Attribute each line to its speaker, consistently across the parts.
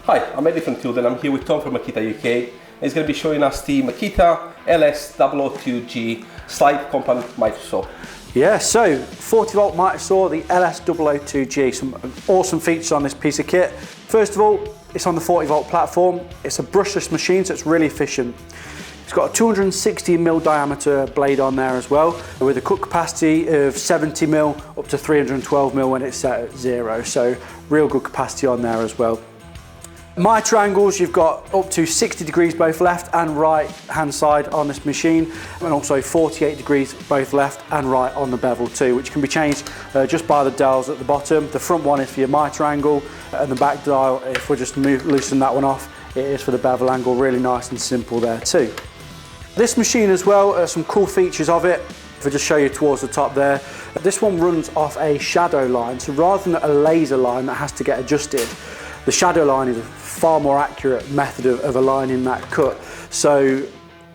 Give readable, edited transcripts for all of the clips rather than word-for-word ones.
Speaker 1: Hi, I'm Eddie from Toolden. I'm here with Tom from Makita UK. He's going to be showing us the Makita LS002G slide compound mitre saw.
Speaker 2: Yeah, so 40 volt mitre saw, the LS002G, some awesome features on this piece of kit. First of all, it's on the 40 volt platform. It's a brushless machine, so it's really efficient. It's got a 260mm diameter blade on there as well, with a cut capacity of 70mm up to 312mm when it's set at 0, so real good capacity on there as well. Mitre angles, you've got up to 60 degrees both left and right hand side on this machine, and also 48 degrees both left and right on the bevel too, which can be changed just by the dials at the bottom. The front one is for your mitre angle, and the back dial, if we just loosen that one off, it is for the bevel angle. Really nice and simple there too. This machine as well, some cool features of it. If I just show you towards the top there, this one runs off a shadow line, so rather than a laser line that has to get adjusted, the shadow line is a far more accurate method of aligning that cut. So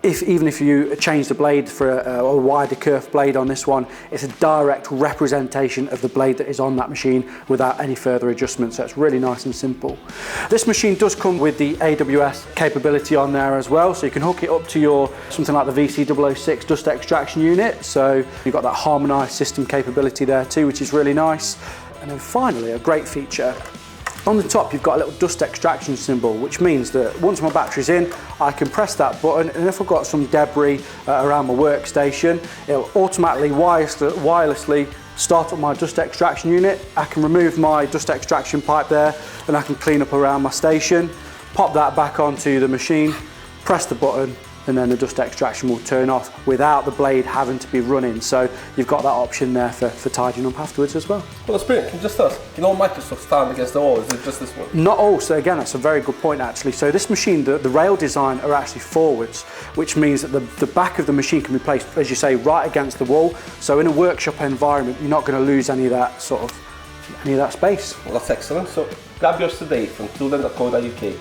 Speaker 2: even if you change the blade for a wider curved blade on this one, it's a direct representation of the blade that is on that machine without any further adjustments. So it's really nice and simple. This machine does come with the AWS capability on there as well, so you can hook it up to your something like the VC006 dust extraction unit. So you've got that harmonized system capability there too, which is really nice. And then finally, a great feature. On the top you've got a little dust extraction symbol, which means that once my battery's in, I can press that button, and if I've got some debris around my workstation, it'll automatically wirelessly start up my dust extraction unit. I can remove my dust extraction pipe there, and I can clean up around my station, pop that back onto the machine, press the button, and then the dust extraction will turn off without the blade having to be running. So you've got that option there for tidying up afterwards as well.
Speaker 1: Well, that's brilliant. Can you just ask, can all mitre saws stand against the wall, or is it just this one?
Speaker 2: Not all. So again, that's a very good point actually. So this machine, the rail design are actually forwards, which means that the back of the machine can be placed, as you say, right against the wall. So in a workshop environment, you're not going to lose any of that space.
Speaker 1: Well, that's excellent. So grab yours today from toolden.co.uk.